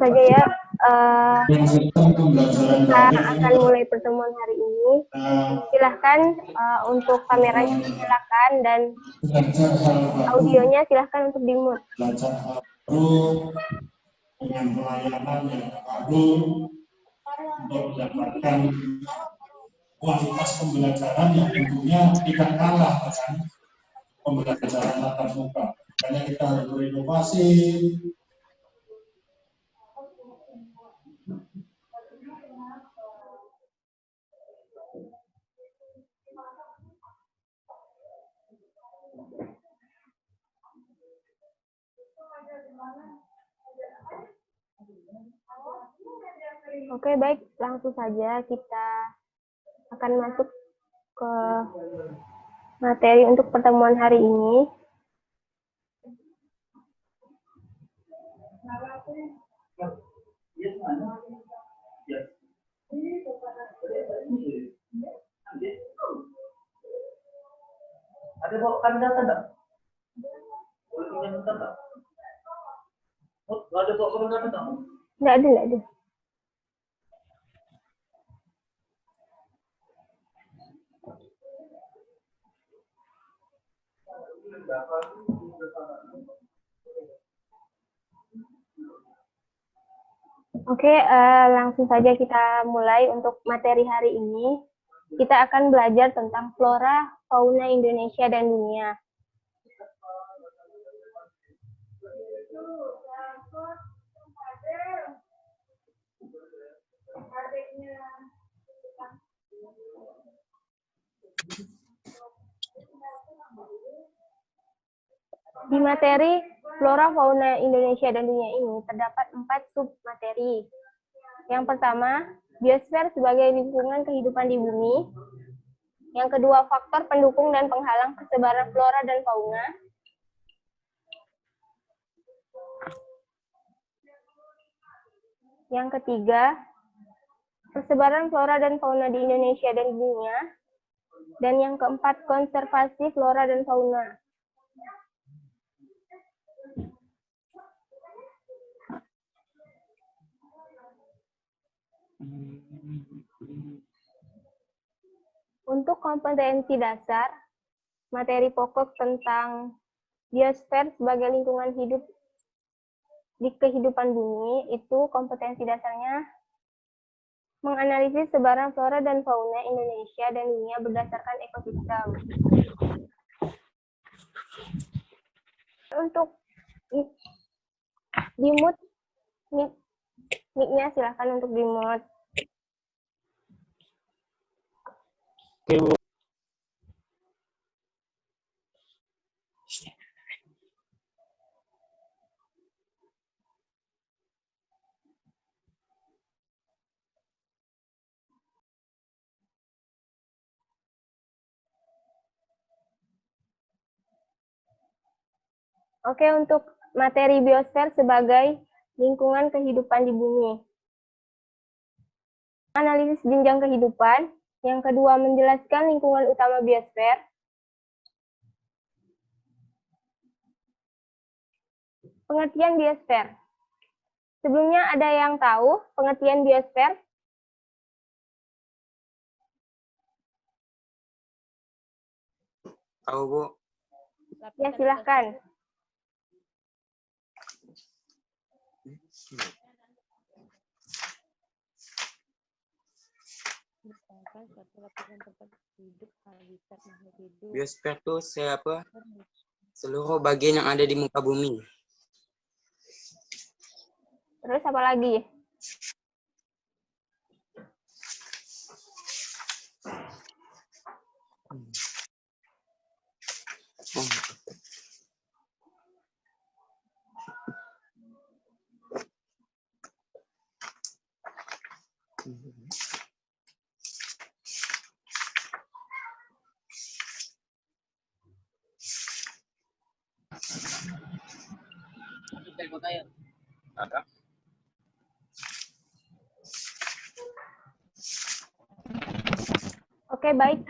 saja ya. Kita akan mulai pertemuan hari ini. Silahkan untuk kameranya silakan dan audionya silahkan untuk di-mute. Dengan pelayanan yang baru untuk mendapatkan kualitas pembelajaran yang tentunya tidak kalah dengan pembelajaran tatap muka. Makanya kita harus berinovasi. Oke, baik, langsung saja kita akan masuk ke materi untuk pertemuan hari ini. Ada bawa data enggak? Boleh pinjam data? Oh, ada bawa data enggak? Enggak ada. Oke, langsung saja kita mulai untuk materi hari ini. Kita akan belajar tentang flora, fauna Indonesia dan dunia. Di materi flora, fauna Indonesia dan dunia ini terdapat 4 submateri. Yang pertama, biosfer sebagai lingkungan kehidupan di bumi. Yang kedua, faktor pendukung dan penghalang persebaran flora dan fauna. Yang ketiga, persebaran flora dan fauna di Indonesia dan dunia. Dan yang keempat, konservasi flora dan fauna. Untuk kompetensi dasar, materi pokok tentang biosfer sebagai lingkungan hidup di kehidupan bumi, itu kompetensi dasarnya menganalisis sebaran flora dan fauna Indonesia dan dunia berdasarkan ekosistem. Untuk di-mute mic-nya silahkan untuk di-mute. Oke, Bu. Oke, untuk materi biosfer sebagai lingkungan kehidupan di bumi. Analisis jenjang kehidupan. Yang kedua, menjelaskan lingkungan utama biosfer. Pengertian biosfer. Sebelumnya ada yang tahu pengertian biosfer? Tahu, Bu. Ya, silahkan. Biosfer itu seluruh bagian yang ada di muka bumi. Terus apa lagi? Ada. Oke, baik.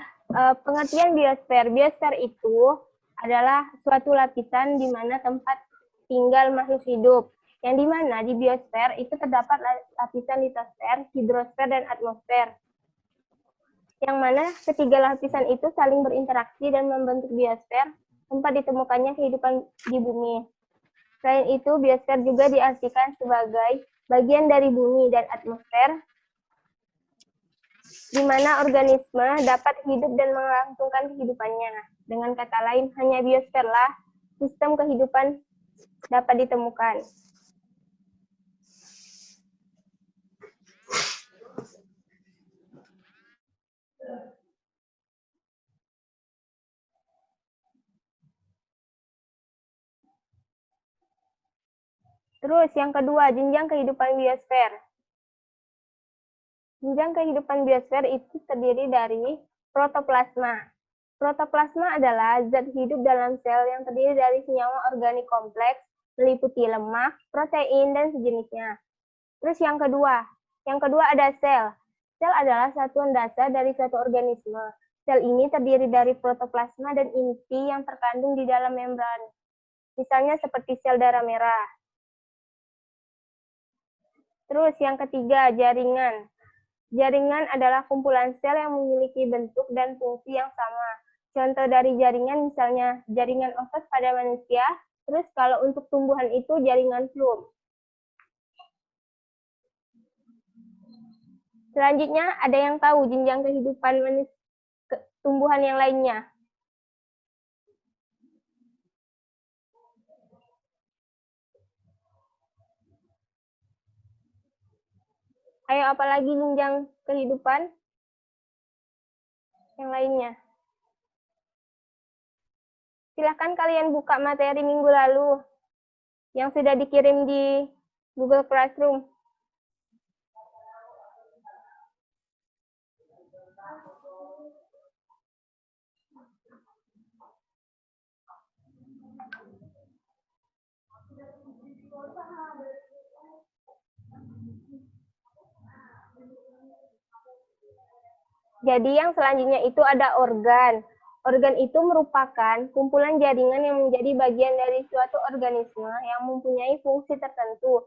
Pengertian biosfer. Biosfer itu adalah suatu lapisan di mana tempat tinggal makhluk hidup yang dimana di biosfer itu terdapat lapisan litosfer, hidrosfer, dan atmosfer. Yang mana ketiga lapisan itu saling berinteraksi dan membentuk biosfer, tempat ditemukannya kehidupan di bumi. Selain itu, biosfer juga diartikan sebagai bagian dari bumi dan atmosfer, di mana organisme dapat hidup dan melangsungkan kehidupannya. Dengan kata lain, hanya biosferlah sistem kehidupan dapat ditemukan. Terus yang kedua, jenjang kehidupan biosfer. Jenjang kehidupan biosfer itu terdiri dari protoplasma. Protoplasma adalah zat hidup dalam sel yang terdiri dari senyawa organik kompleks, meliputi lemak, protein, dan sejenisnya. Terus yang kedua ada sel. Sel adalah satuan dasar dari suatu organisme. Sel ini terdiri dari protoplasma dan inti yang terkandung di dalam membran. Misalnya seperti sel darah merah. Terus yang ketiga, jaringan. Jaringan adalah kumpulan sel yang memiliki bentuk dan fungsi yang sama. Contoh dari jaringan misalnya jaringan otot pada manusia, terus kalau untuk tumbuhan itu jaringan flume. Selanjutnya, ada yang tahu jenjang kehidupan tumbuhan yang lainnya? Ayo, apalagi jenjang kehidupan yang lainnya? Silahkan kalian buka materi minggu lalu yang sudah dikirim di Google Classroom. Jadi yang selanjutnya itu ada organ. Organ itu merupakan kumpulan jaringan yang menjadi bagian dari suatu organisme yang mempunyai fungsi tertentu.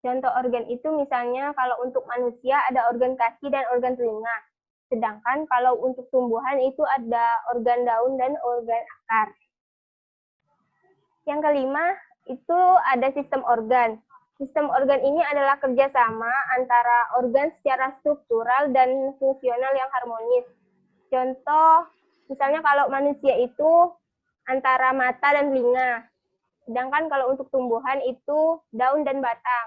Contoh organ itu misalnya kalau untuk manusia ada organ kaki dan organ telinga. Sedangkan kalau untuk tumbuhan itu ada organ daun dan organ akar. Yang kelima itu ada sistem organ. Sistem organ ini adalah kerjasama antara organ secara struktural dan fungsional yang harmonis. Contoh, misalnya kalau manusia itu antara mata dan telinga. Sedangkan kalau untuk tumbuhan itu daun dan batang.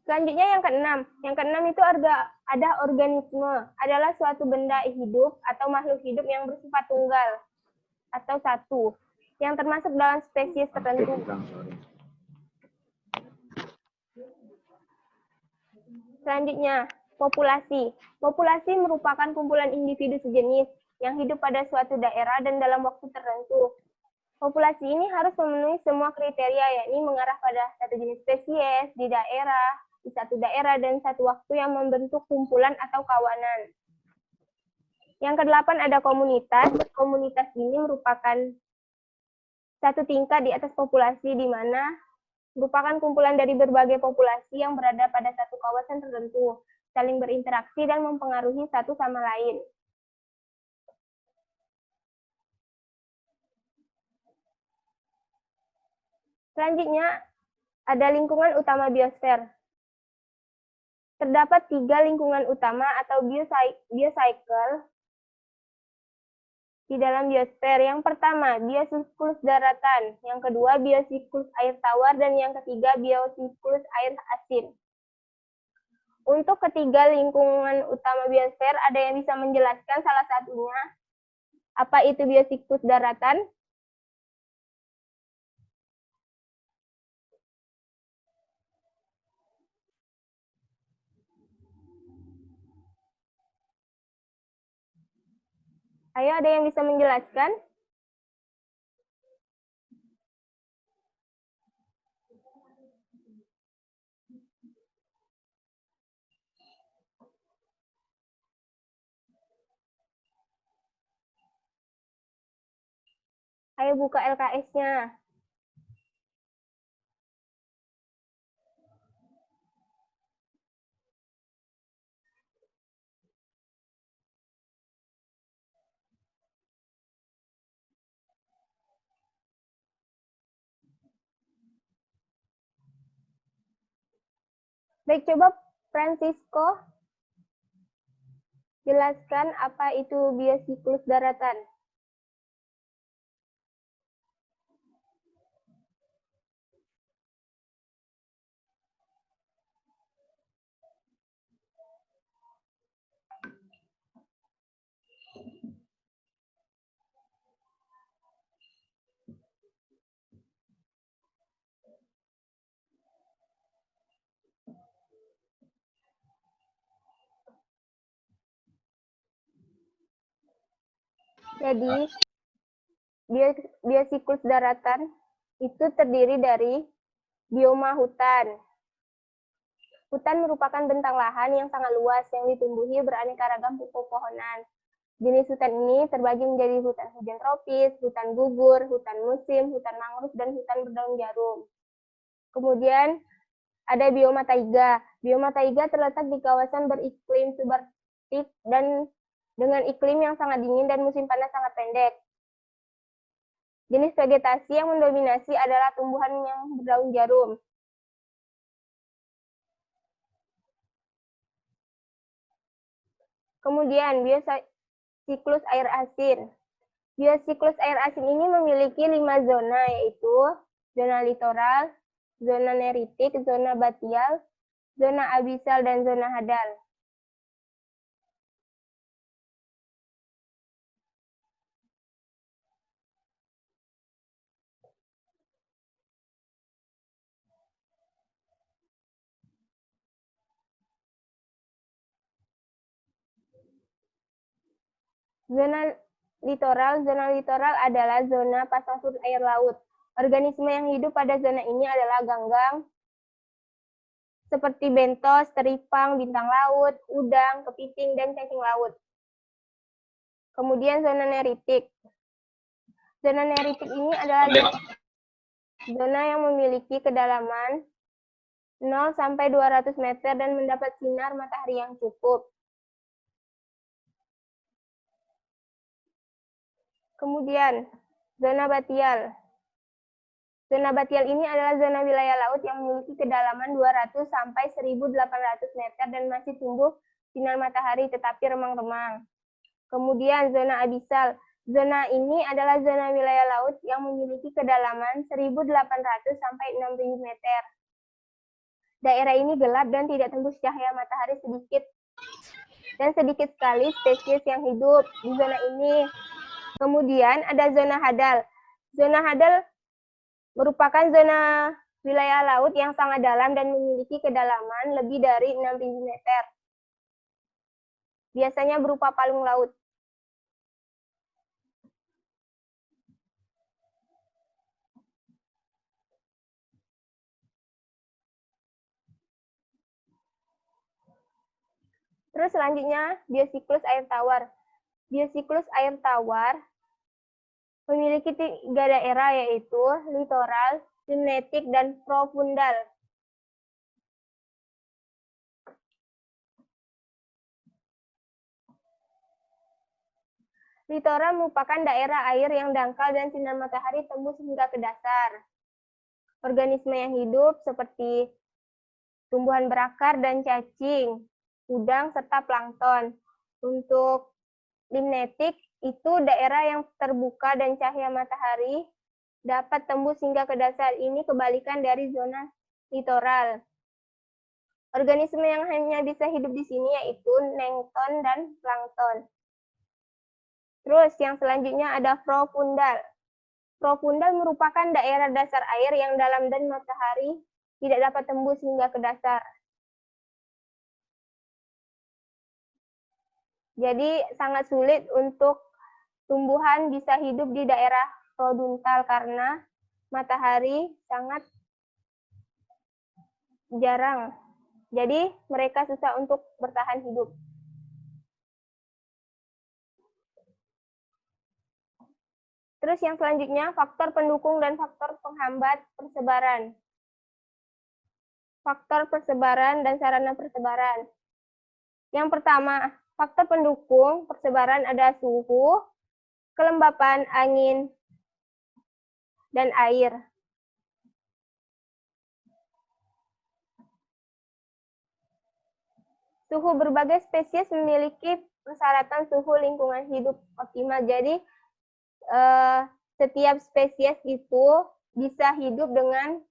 Selanjutnya yang keenam. Yang keenam itu ada organisme. Adalah suatu benda hidup atau makhluk hidup yang bersifat tunggal atau satu, yang termasuk dalam spesies tertentu. Selanjutnya, populasi. Populasi merupakan kumpulan individu sejenis yang hidup pada suatu daerah dan dalam waktu tertentu. Populasi ini harus memenuhi semua kriteria, yakni mengarah pada satu jenis spesies di satu daerah dan satu waktu yang membentuk kumpulan atau kawanan. Yang kedelapan ada komunitas. Komunitas ini merupakan satu tingkat di atas populasi di mana merupakan kumpulan dari berbagai populasi yang berada pada satu kawasan tertentu, saling berinteraksi dan mempengaruhi satu sama lain. Selanjutnya, ada lingkungan utama biosfer. Terdapat 3 lingkungan utama atau biocycle di dalam biosfer. Yang pertama, biosiklus daratan. Yang kedua, biosiklus air tawar. Dan yang ketiga, biosiklus air asin. Untuk ketiga lingkungan utama biosfer, ada yang bisa menjelaskan salah satunya? Apa itu biosiklus daratan? Ayo, ada yang bisa menjelaskan? Ayo buka LKS-nya. Baik, coba Francisco jelaskan apa itu biosiklus daratan. Jadi, biosiklus daratan itu terdiri dari bioma hutan. Hutan merupakan bentang lahan yang sangat luas yang ditumbuhi beraneka ragam pepohonan. Jenis hutan ini terbagi menjadi hutan hujan tropis, hutan gugur, hutan musim, hutan mangrove, dan hutan berdaun jarum. Kemudian ada bioma taiga. Bioma taiga terletak di kawasan beriklim subarktik dan dengan iklim yang sangat dingin dan musim panas sangat pendek. Jenis vegetasi yang mendominasi adalah tumbuhan yang berdaun jarum. Kemudian biosiklus air asin. Biosiklus air asin ini memiliki 5 zona, yaitu zona litoral, zona neritik, zona batial, zona abisal, dan zona hadal. Zona litoral adalah zona pasang surut air laut. Organisme yang hidup pada zona ini adalah ganggang, seperti bentos, teripang, bintang laut, udang, kepiting, dan cacing laut. Kemudian zona neritik. Zona neritik ini adalah zona yang memiliki kedalaman 0 sampai 200 meter dan mendapat sinar matahari yang cukup. Kemudian, zona batial. Zona batial ini adalah zona wilayah laut yang memiliki kedalaman 200 sampai 1.800 meter dan masih tumbuh sinar matahari tetapi remang-remang. Kemudian, zona abisal. Zona ini adalah zona wilayah laut yang memiliki kedalaman 1.800 sampai 6.000 meter. Daerah ini gelap dan tidak tembus cahaya matahari sedikit. Dan sedikit sekali spesies yang hidup di zona ini. Kemudian ada zona hadal. Zona hadal merupakan zona wilayah laut yang sangat dalam dan memiliki kedalaman lebih dari 6.000 meter. Biasanya berupa palung laut. Terus selanjutnya biosiklus air tawar. Biosiklus air tawar memiliki 3 daerah, yaitu litoral, limnetik, dan profundal. Litoral merupakan daerah air yang dangkal dan sinar matahari tembus hingga ke dasar. Organisme yang hidup seperti tumbuhan berakar dan cacing, udang, serta plankton. Untuk limnetik, itu daerah yang terbuka dan cahaya matahari dapat tembus hingga ke dasar. Ini kebalikan dari zona litoral. Organisme yang hanya bisa hidup di sini yaitu plankton dan plankton. Terus yang selanjutnya ada profundal. Profundal merupakan daerah dasar air yang dalam dan matahari tidak dapat tembus hingga ke dasar. Jadi sangat sulit untuk tumbuhan bisa hidup di daerah profundal karena matahari sangat jarang. Jadi mereka susah untuk bertahan hidup. Terus yang selanjutnya faktor pendukung dan faktor penghambat persebaran. Faktor persebaran dan sarana persebaran. Yang pertama, faktor pendukung persebaran ada suhu, kelembapan, angin, dan air. Suhu berbagai spesies memiliki persyaratan suhu lingkungan hidup optimal. Jadi setiap spesies itu bisa hidup dengan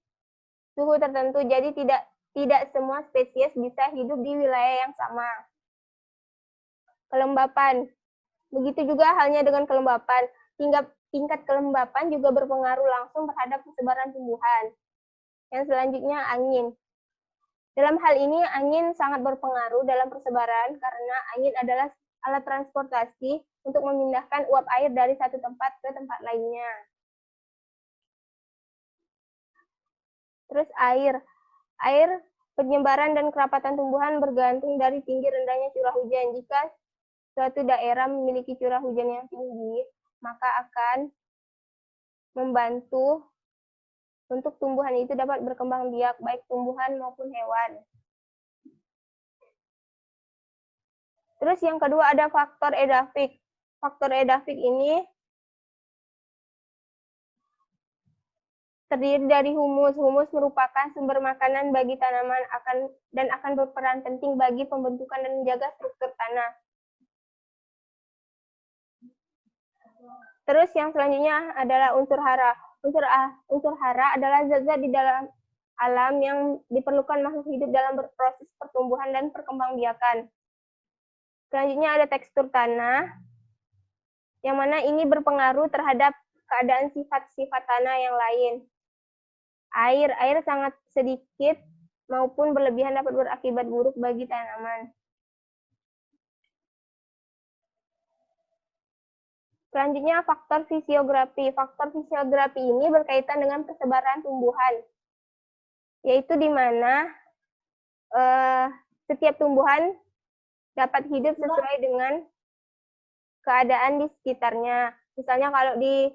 suhu tertentu. Jadi tidak semua spesies bisa hidup di wilayah yang sama. Kelembapan. Begitu juga halnya dengan kelembapan. Tingkat kelembapan juga berpengaruh langsung terhadap persebaran tumbuhan. Yang selanjutnya angin. Dalam hal ini angin sangat berpengaruh dalam persebaran karena angin adalah alat transportasi untuk memindahkan uap air dari satu tempat ke tempat lainnya. Terus air. Air, penyebaran dan kerapatan tumbuhan bergantung dari tinggi rendahnya curah hujan. Jika suatu daerah memiliki curah hujan yang tinggi, maka akan membantu untuk tumbuhan itu dapat berkembang biak, baik tumbuhan maupun hewan. Terus yang kedua ada faktor edafik. Faktor edafik ini terdiri dari humus. Humus merupakan sumber makanan bagi tanaman dan akan berperan penting bagi pembentukan dan menjaga struktur tanah. Terus yang selanjutnya adalah unsur hara. Unsur hara adalah zat-zat di dalam alam yang diperlukan makhluk hidup dalam proses pertumbuhan dan perkembangbiakan. Selanjutnya ada tekstur tanah, yang mana ini berpengaruh terhadap keadaan sifat-sifat tanah yang lain. Air sangat sedikit maupun berlebihan dapat berakibat buruk bagi tanaman. Selanjutnya faktor fisiografi. Faktor fisiografi ini berkaitan dengan persebaran tumbuhan, yaitu di mana setiap tumbuhan dapat hidup sesuai dengan keadaan di sekitarnya. Misalnya kalau di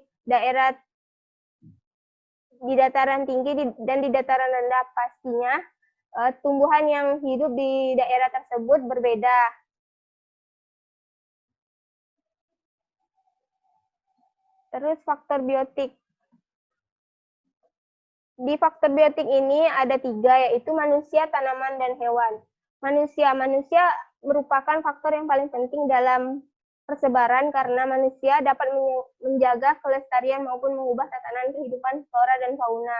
dataran tinggi dan di dataran rendah, pastinya tumbuhan yang hidup di daerah tersebut berbeda. Terus faktor biotik. Di faktor biotik ini ada 3, yaitu manusia, tanaman, dan hewan. Manusia merupakan faktor yang paling penting dalam persebaran karena manusia dapat menjaga kelestarian maupun mengubah tatanan kehidupan flora dan fauna.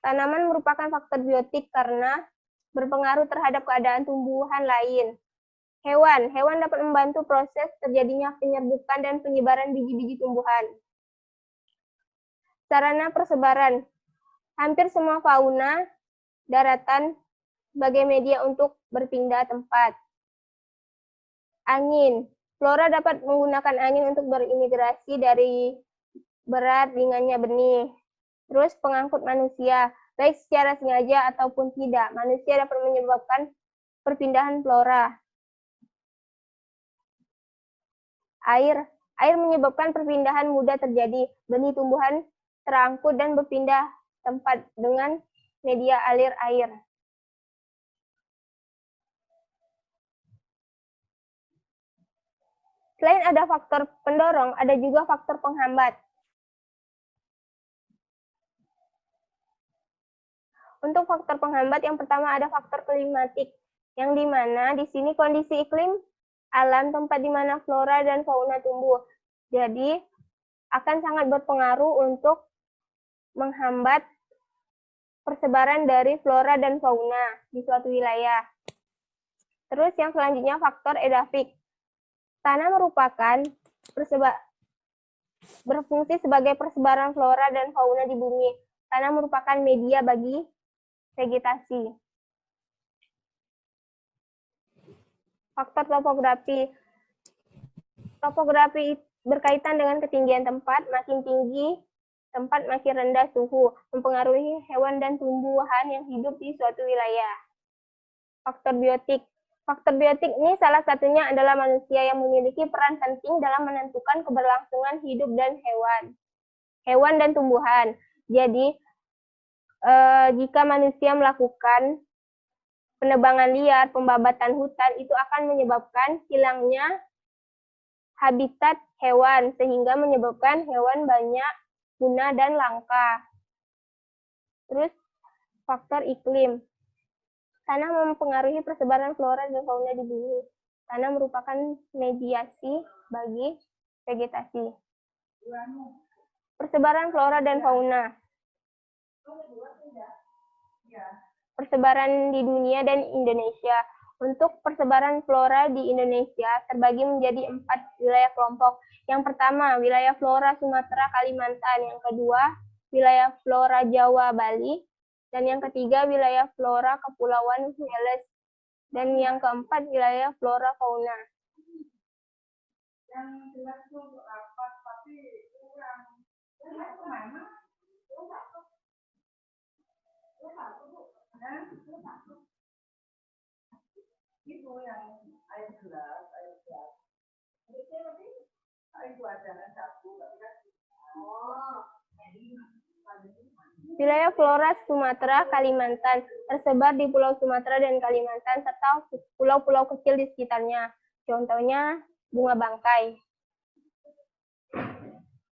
Tanaman merupakan faktor biotik karena berpengaruh terhadap keadaan tumbuhan lain. Hewan dapat membantu proses terjadinya penyerbukan dan penyebaran biji-biji tumbuhan. Sarana persebaran. Hampir semua fauna daratan sebagai media untuk berpindah tempat. Angin. Flora dapat menggunakan angin untuk berimigrasi dari berat ringannya benih. Terus pengangkut manusia, baik secara sengaja ataupun tidak. Manusia dapat menyebabkan perpindahan flora. Air menyebabkan perpindahan mudah terjadi. Benih tumbuhan terangkut dan berpindah tempat dengan media alir air. Selain ada faktor pendorong, ada juga faktor penghambat. Untuk faktor penghambat yang pertama ada faktor klimatik, yang dimana di sini kondisi iklim alam tempat di mana flora dan fauna tumbuh. Jadi akan sangat berpengaruh untuk menghambat persebaran dari flora dan fauna di suatu wilayah. Terus yang selanjutnya faktor edafik. Tanah merupakan berfungsi sebagai persebaran flora dan fauna di bumi. Tanah merupakan media bagi vegetasi. Faktor topografi. Topografi berkaitan dengan ketinggian tempat. Makin tinggi tempat, makin rendah suhu, mempengaruhi hewan dan tumbuhan yang hidup di suatu wilayah. Faktor biotik. Faktor biotik ini salah satunya adalah manusia yang memiliki peran penting dalam menentukan keberlangsungan hidup dan hewan dan tumbuhan. Jadi, jika manusia melakukan penebangan liar, pembabatan hutan, itu akan menyebabkan hilangnya habitat hewan, sehingga menyebabkan hewan banyak punah dan langka. Terus, faktor iklim. Tanah mempengaruhi persebaran flora dan fauna di bumi. Tanah merupakan mediasi bagi vegetasi. Persebaran flora dan fauna. Persebaran di dunia dan Indonesia. Untuk persebaran flora di Indonesia terbagi menjadi 4 wilayah kelompok. Yang pertama, wilayah flora Sumatera, Kalimantan. Yang kedua, wilayah flora Jawa, Bali. Dan yang ketiga, wilayah flora Kepulauan Wales. Dan yang keempat, wilayah flora fauna. Wilayah flora Sumatera, Kalimantan tersebar di Pulau Sumatera dan Kalimantan serta pulau-pulau kecil di sekitarnya. Contohnya bunga bangkai.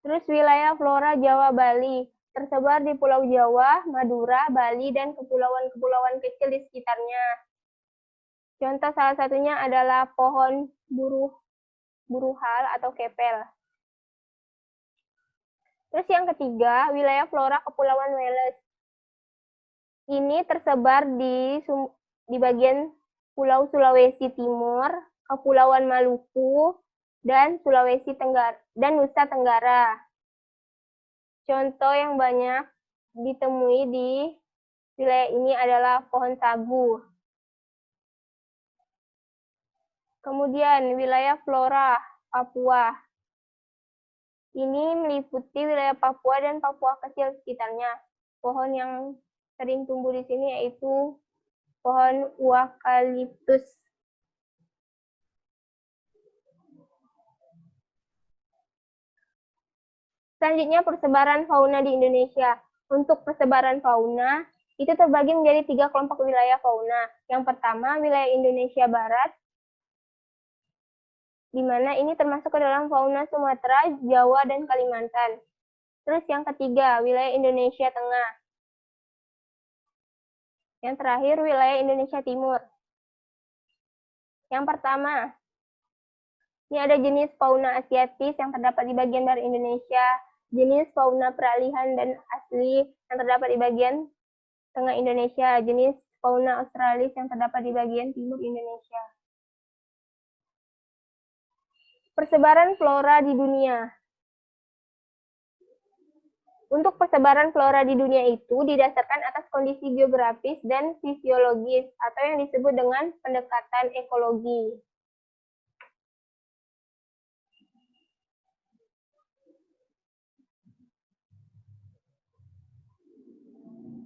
Terus wilayah flora Jawa, Bali tersebar di Pulau Jawa, Madura, Bali, dan kepulauan-kepulauan kecil di sekitarnya. Contoh salah satunya adalah pohon buruhal atau kepel. Terus yang ketiga, wilayah flora Kepulauan Wales. Ini tersebar di bagian Pulau Sulawesi Timur, Kepulauan Maluku, dan Sulawesi Tenggara dan Nusa Tenggara. Contoh yang banyak ditemui di wilayah ini adalah pohon sagu. Kemudian wilayah flora Papua. Ini meliputi wilayah Papua dan Papua kecil sekitarnya. Pohon yang sering tumbuh di sini yaitu pohon eukaliptus. Selanjutnya persebaran fauna di Indonesia. Untuk persebaran fauna, itu terbagi menjadi 3 kelompok wilayah fauna. Yang pertama, wilayah Indonesia Barat, di mana ini termasuk ke dalam fauna Sumatera, Jawa, dan Kalimantan. Terus yang ketiga, wilayah Indonesia Tengah. Yang terakhir, wilayah Indonesia Timur. Yang pertama, ini ada jenis fauna asiatis yang terdapat di bagian barat Indonesia, jenis fauna peralihan dan asli yang terdapat di bagian tengah Indonesia, jenis fauna australis yang terdapat di bagian timur Indonesia. Persebaran flora di dunia. Untuk persebaran flora di dunia itu didasarkan atas kondisi geografis dan fisiologis atau yang disebut dengan pendekatan ekologi.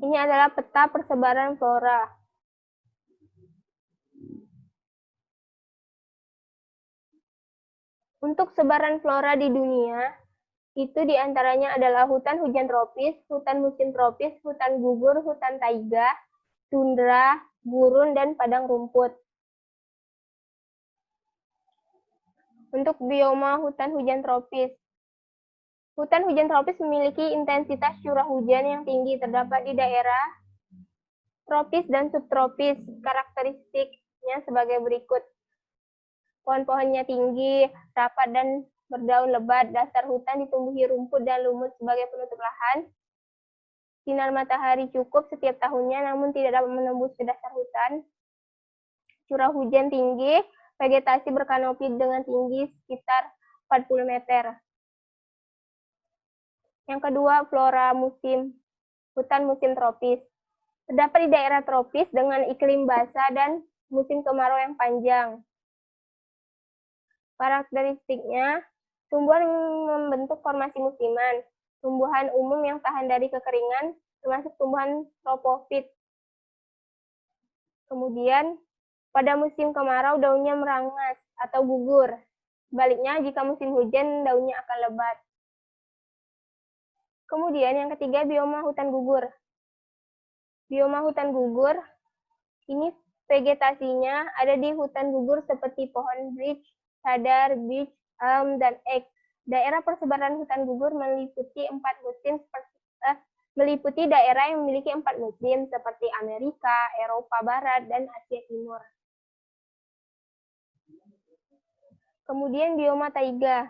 Ini adalah peta persebaran flora. Untuk sebaran flora di dunia, itu diantaranya adalah hutan hujan tropis, hutan musim tropis, hutan gugur, hutan taiga, tundra, gurun, dan padang rumput. Untuk bioma hutan hujan tropis. Hutan hujan tropis memiliki intensitas curah hujan yang tinggi, terdapat di daerah tropis dan subtropis. Karakteristiknya sebagai berikut. Pohon-pohonnya tinggi, rapat, dan berdaun lebat. Dasar hutan ditumbuhi rumput dan lumut sebagai penutup lahan. Sinar matahari cukup setiap tahunnya, namun tidak dapat menembus ke dasar hutan. Curah hujan tinggi, vegetasi berkanopi dengan tinggi sekitar 40 meter. Yang kedua, flora musim, hutan musim tropis. Terdapat di daerah tropis dengan iklim basah dan musim kemarau yang panjang. Karakteristiknya, tumbuhan membentuk formasi musiman, tumbuhan umum yang tahan dari kekeringan, termasuk tumbuhan tropofit. Kemudian, pada musim kemarau daunnya merangas atau gugur. Sebaliknya, jika musim hujan, daunnya akan lebat. Kemudian, yang ketiga, bioma hutan gugur. Bioma hutan gugur, ini vegetasinya ada di hutan gugur seperti pohon beech, cedar, beech, elm, dan ek. Daerah persebaran hutan gugur meliputi 4 musim meliputi daerah yang memiliki 4 musim seperti Amerika, Eropa Barat, dan Asia Timur. Kemudian bioma taiga.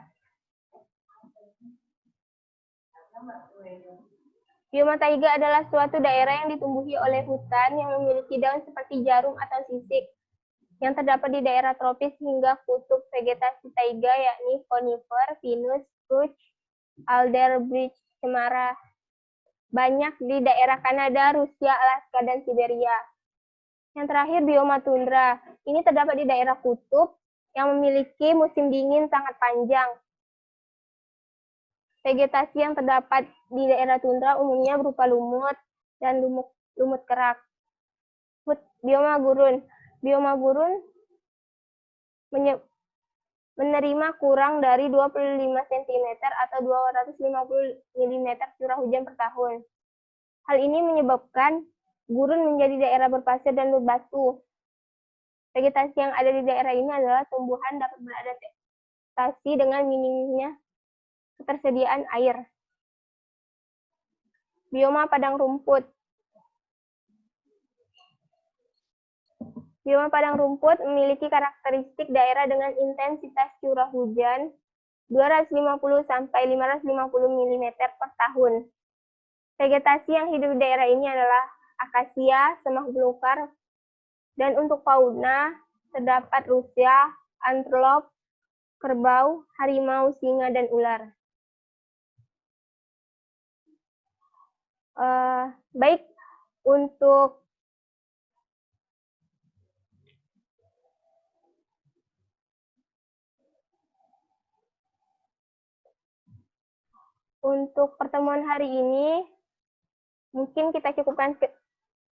Bioma taiga adalah suatu daerah yang ditumbuhi oleh hutan yang memiliki daun seperti jarum atau sisik, yang terdapat di daerah tropis hingga kutub. Vegetasi taiga yakni conifer, pinus, spruce, alder, beech, cemara. Banyak di daerah Kanada, Rusia, Alaska, dan Siberia. Yang terakhir bioma tundra. Ini terdapat di daerah kutub yang memiliki musim dingin sangat panjang. Vegetasi yang terdapat di daerah tundra umumnya berupa lumut dan lumut kerak. Bioma gurun. Bioma gurun menerima kurang dari 25 cm atau 250 mm curah hujan per tahun. Hal ini menyebabkan gurun menjadi daerah berpasir dan berbatu. Vegetasi yang ada di daerah ini adalah tumbuhan dapat beradaptasi dengan minimnya ketersediaan air. Bioma padang rumput. Bioma padang rumput memiliki karakteristik daerah dengan intensitas curah hujan 250 sampai 550 mm per tahun. Vegetasi yang hidup di daerah ini adalah akasia, semak belukar, dan untuk fauna terdapat rusa, antelop, kerbau, harimau, singa, dan ular. Baik, untuk pertemuan hari ini, mungkin kita cukupkan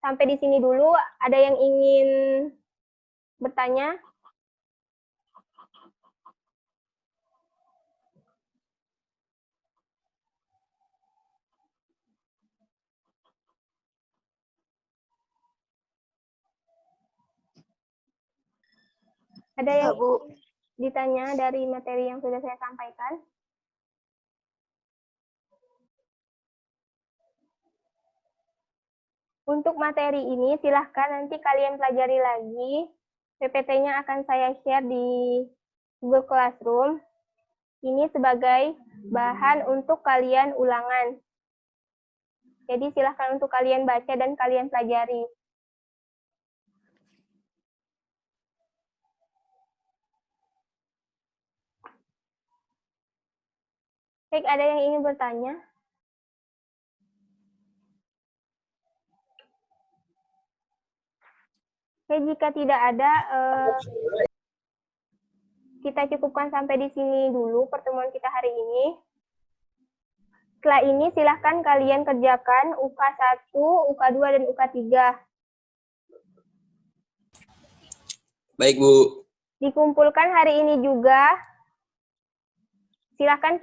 sampai di sini dulu. Ada yang ingin bertanya? Ada yang ditanya dari materi yang sudah saya sampaikan? Untuk materi ini, silahkan nanti kalian pelajari lagi. PPT-nya akan saya share di Google Classroom. Ini sebagai bahan untuk kalian ulangan. Jadi silahkan untuk kalian baca dan kalian pelajari. Baik, ada yang ingin bertanya? Oke, jika tidak ada, kita cukupkan sampai di sini dulu pertemuan kita hari ini. Setelah ini silahkan kalian kerjakan UK1, UK2, dan UK3. Baik, Bu. Dikumpulkan hari ini juga. Silahkan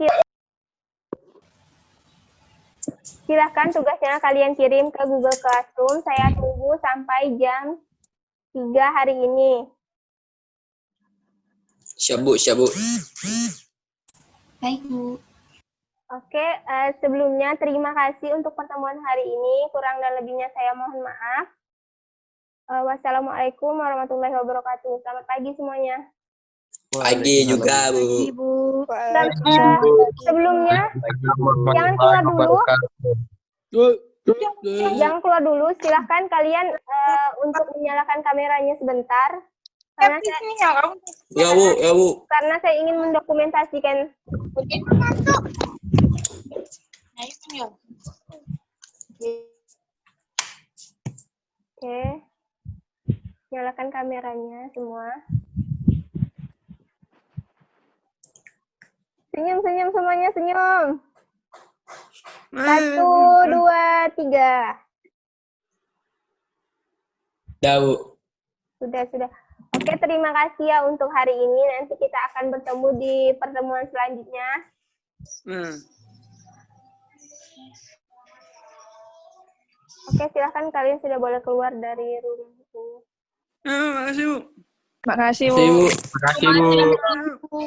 tugasnya kalian kirim ke Google Classroom. Saya tunggu sampai jam 3 hari ini. Siap, Bu. Siap, Bu. Baik, Bu. Oke, sebelumnya terima kasih untuk pertemuan hari ini. Kurang dan lebihnya saya mohon maaf. Wassalamualaikum warahmatullahi wabarakatuh. Selamat pagi semuanya. Pagi juga, Bu. Pagi, Bu. Dan, sebelumnya, jangan keluar dulu. Jangan keluar dulu. Silahkan kalian untuk menyalakan kameranya sebentar. Karena Ya, Bu. Ya, Bu. karena saya ingin mendokumentasikan. Oke. Nyalakan kameranya semua. Senyum, senyum semuanya, senyum. 1, 2, 3. Ya, Bu. Sudah. Oke, terima kasih ya untuk hari ini. Nanti kita akan bertemu di pertemuan selanjutnya. Oke, silahkan kalian sudah boleh keluar dari rumah ini. Makasih, Bu. Makasih, Makasih, Bu. Bu. Makasih, Bu.